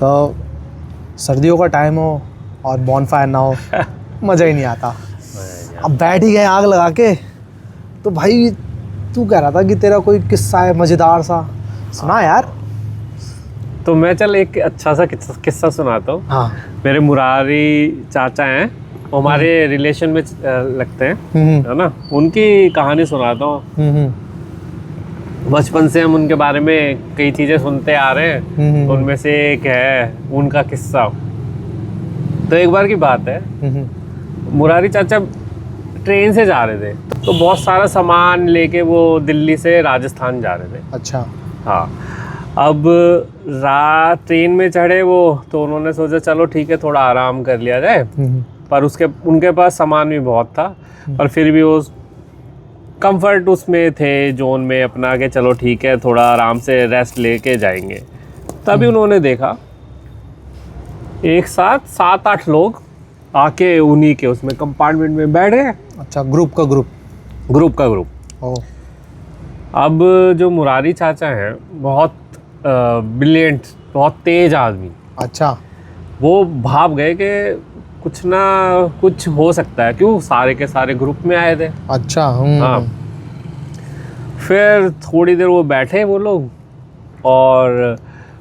तो सर्दियों का टाइम हो और बॉनफायर ना हो मज़ा ही नहीं आता। अब बैठ ही गए आग लगा के, तो भाई तू कह रहा था कि तेरा कोई किस्सा है मज़ेदार सा, सुना यार। तो मैं चल एक अच्छा सा किस्सा सुनाता हूँ। हाँ। मेरे मुरारी चाचा हैं, वो हमारे रिलेशन में लगते हैं, है ना। उनकी कहानी सुनाता हूँ। बचपन से हम उनके बारे में कई चीज़ें सुनते आ रहे हैं, तो उनमें से एक है उनका किस्सा। तो एक बार की बात है, मुरारी चाचा ट्रेन से जा रहे थे, तो बहुत सारा सामान लेके वो दिल्ली से राजस्थान जा रहे थे। अच्छा। हाँ। अब रात ट्रेन में चढ़े वो, तो उन्होंने सोचा चलो ठीक है थोड़ा आराम कर लिया जाए, पर उनके पास सामान भी बहुत था, पर फिर भी वो कंफर्ट उसमें थे जोन में अपना के चलो ठीक है थोड़ा आराम से रेस्ट लेके जाएंगे। तभी उन्होंने देखा एक साथ 7-8 लोग आके उन्हीं के उसमें कंपार्टमेंट में बैठ गए। अच्छा, ग्रुप का ग्रुप। ओ। अब जो मुरारी चाचा हैं बहुत ब्रिलियंट, बहुत तेज आदमी। अच्छा। वो भाप गए कि कुछ ना कुछ हो सकता है, क्यों सारे के सारे ग्रुप में आए थे। अच्छा। हाँ। फिर थोड़ी देर वो बैठे वो लोग और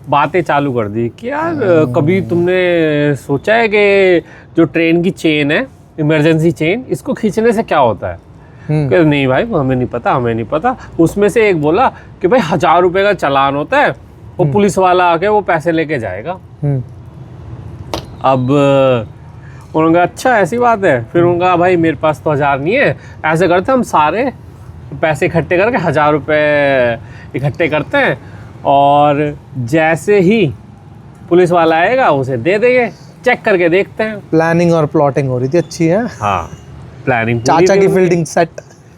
बातें चालू कर दी कि यार कभी तुमने सोचा है कि जो ट्रेन की चेन है, इमरजेंसी चेन, इसको खींचने से क्या होता है? कि नहीं भाई हमें नहीं पता। उसमें से एक बोला कि भाई 1000 रुपए का चालान होता है, वो पुलिस वाला आके वो पैसे लेके जाएगा। अब उन्होंने कहा अच्छा ऐसी बात है। फिर उन्होंने कहा भाई मेरे पास तो 1000 नहीं है, ऐसे करते हम सारे पैसे इकट्ठे करके 1000 रुपये इकट्ठे करते हैं, और जैसे ही पुलिस वाला आएगा उसे दे देंगे, चेक करके देखते हैं। प्लानिंग और प्लॉटिंग हो रही थी अच्छी है। हाँ, प्लानिंग चाचा की फील्डिंग सेट।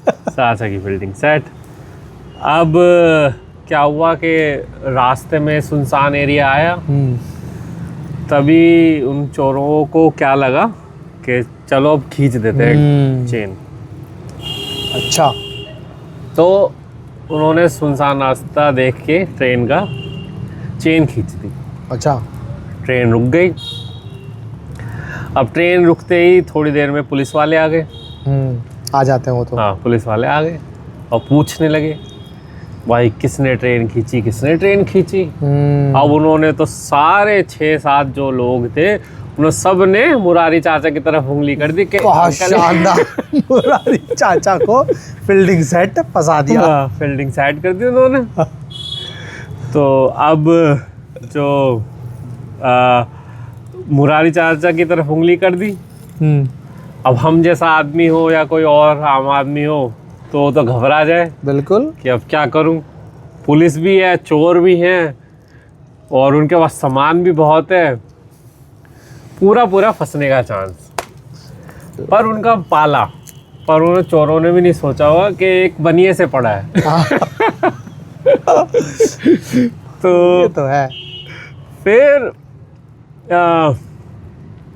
चाचा की फील्डिंग सेट। अब क्या हुआ कि रास्ते में सुनसान एरिया आया, तभी उन चोरों को क्या लगा कि चलो अब खींच देते हैं चेन। अच्छा। तो उन्होंने सुनसान रास्ता देख के ट्रेन का चेन खींच दी। अच्छा। ट्रेन रुक गई। अब ट्रेन रुकते ही थोड़ी देर में पुलिस वाले आ गए। आ जाते हैं वो तो। हाँ, पुलिस वाले आ गए और पूछने लगे भाई किसने ट्रेन खींची। अब उन्होंने तो सारे 6-7 जो लोग थे उन्होंने सब ने मुरारी चाचा की तरफ उंगली कर दी कि शानदार। मुरारी चाचा को फील्डिंग सेट फंसा दिया। हाँ, फील्डिंग सेट कर दी उन्होंने। तो अब जो मुरारी चाचा की तरफ उंगली कर दी। अब हम जैसा आदमी हो या कोई और आम आदमी हो तो घबरा जाए बिल्कुल कि अब क्या करूं। पुलिस भी है, चोर भी हैं, और उनके पास सामान भी बहुत है, पूरा फंसने का चांस। पर उनका पाला, पर उन चोरों ने भी नहीं सोचा होगा कि एक बनिए से पड़ा है। ये तो है। फिर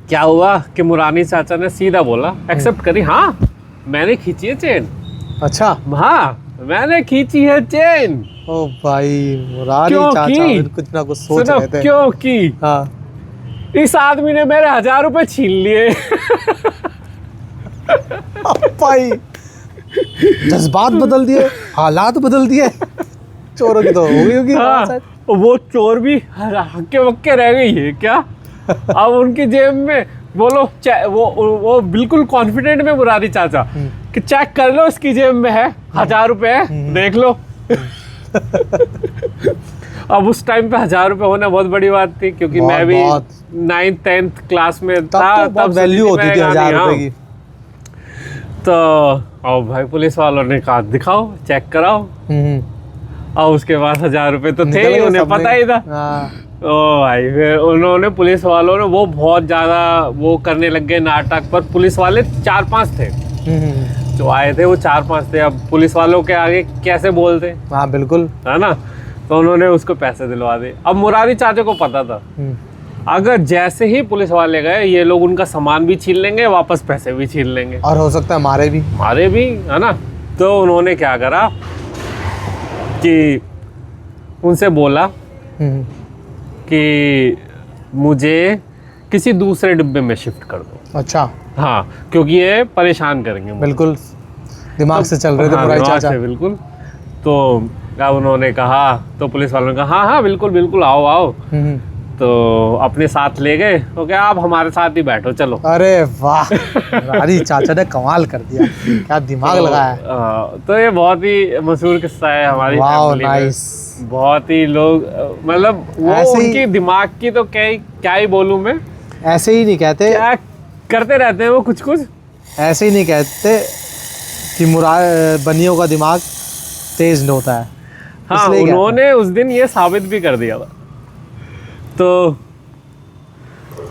क्या हुआ कि मुरारी चाचा ने सीधा बोला, एक्सेप्ट करी, हाँ मैंने खींची है चेन। अच्छा। हाँ मैंने खींची है चेन। ओ भाई, मुरारी चाचा कुछ ना कुछ सोच रहे थे। क्योंकि हाँ, इस आदमी ने मेरे 1000 रुपए छीन लिए। भाई जज्बात बदल दिए, हालात बदल दिए। चोरों की तो हो गई होगी। हाँ, वो चोर भी हक्के बक्के रह गई है क्या। अब उनकी जेब में बोलो वो बिल्कुल कॉन्फिडेंट में मुरारी चाचा कि चेक कर लो इसकी जेब में है 1000 रुपए है, देख लो। अब उस टाइम पे 1000 रुपए होना बहुत बड़ी बात थी, क्योंकि मैं भी 9th-10th क्लास में था, तब वैल्यू होती थी 1000 रुपए की। तो अब भाई पुलिस वालों ने कहा दिखाओ, चेक कराओ। और उसके बाद 1000 रुपए तो थे ही, उन्हें पता ही था। ओ भाई, फिर उन्होंने पुलिस वालों ने वो बहुत ज़्यादा वो करने लग गए नाटक। पर पुलिस वाले 4-5 थे जो आए थे, वो 4-5 थे। अब पुलिस वालों के आगे कैसे बोलते। हाँ बिल्कुल, है ना। तो उन्होंने उसको पैसे दिलवा दिए। अब मुरारी चाचा को पता था अगर जैसे ही पुलिस वाले गए ये लोग उनका सामान भी छीन लेंगे, वापस पैसे भी छीन लेंगे, और हो सकता है मारे भी, है ना। तो उन्होंने क्या करा कि उनसे बोला कि मुझे किसी दूसरे डिब्बे में शिफ्ट कर दो। अच्छा, हाँ, क्योंकि ये परेशान करेंगे मुझे। बिल्कुल दिमाग से चल रहे थे हाँ, मुरारी दिमाग चाचा। से बिल्कुल। तो अब उन्होंने कहा, तो पुलिस वालों ने कहा हाँ हाँ बिल्कुल बिल्कुल आओ आओ। तो अपने साथ ले गए, तो क्या आप हमारे साथ ही बैठो चलो। अरे वाह, मुरारी चाचा ने कमाल कर दिया, क्या दिमाग लगाया है। तो ये बहुत ही मशहूर किस्सा है हमारी वाओ, फैमिली में। नाइस। बहुत ही लोग मतलब वो ऐसे ही- उनकी दिमाग की तो क्या ही बोलूं मैं, ऐसे ही नहीं कहते, क्या करते रहते हैं वो कुछ कुछ। ऐसे ही नहीं कहते कि बनियों का दिमाग तेज होता है। हाँ, इसलिए कहते हैं। उन्होंने उस दिन ये साबित भी कर दिया था। तो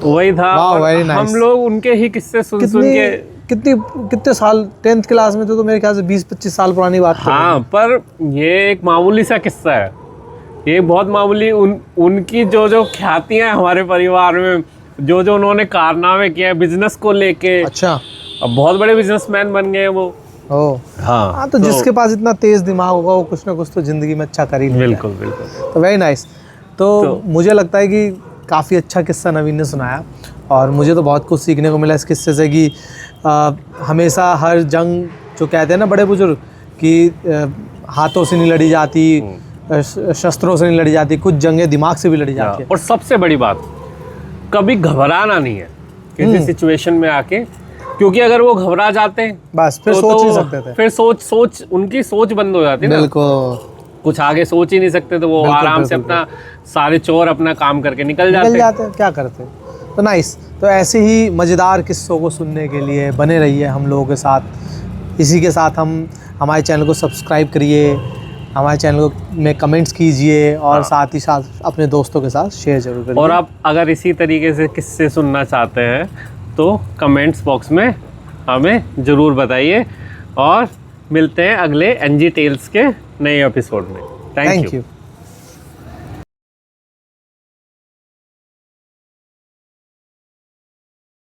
वही था। वाह, और very nice। हम लोग उनके ही किस्से सुन सुन के। कितने साल 10th क्लास में तो मेरे ख्याल से 20-25 साल पुरानी बात कर रहे हाँ, पर ये एक मामूली सा किस्सा है, ये बहुत मामूली। उनकी जो ख्यातियाँ हैं हमारे परिवार में, जो उन्होंने कारनामे किए हैं बिजनेस को लेके। हैं। अच्छा, अब बहुत बड़े बिजनेसमैन बन गए हैं वो। ओ हाँ, तो जिसके पास इतना तेज दिमाग होगा वो कुछ ना कुछ तो जिंदगी में अच्छा कर ही लेता है। बिल्कुल बिल्कुल। तो वेरी नाइस। तो मुझे लगता है कि काफ़ी अच्छा किस्सा नवीन ने सुनाया, और मुझे तो बहुत कुछ सीखने को मिला इस किस्से से कि हमेशा हर जंग, जो कहते हैं ना बड़े बुजुर्ग, कि हाथों से नहीं लड़ी जाती, शस्त्रों से नहीं लड़ी जाती, कुछ जंगें दिमाग से भी लड़ी जाती है। और सबसे बड़ी बात, कभी घबराना नहीं है किसी सिचुएशन में आके, क्योंकि अगर वो घबरा जाते हैं बस फिर सोच नहीं सकते थे। फिर सोच उनकी सोच बंद हो जाती है ना, बिल्कुल, कुछ आगे सोच ही नहीं सकते, तो वो बिल्कुल, आराम से बिल्कुल, अपना सारे चोर अपना काम करके निकल निकल जाते। जाते, क्या करते। तो नाइस। तो ऐसे ही मज़ेदार किस्सों को सुनने के लिए बने रहिए हम लोगों के साथ। इसी के साथ हमारे चैनल को सब्सक्राइब करिए, हमारे चैनल में कमेंट्स कीजिए, और साथ ही साथ अपने दोस्तों के साथ शेयर जरूर करिए। और आप अगर इसी तरीके से किस्से सुनना चाहते हैं तो कमेंट्स बॉक्स में हमें ज़रूर बताइए, और मिलते हैं अगले NG टेल्स के नए एपिसोड में। Thank you.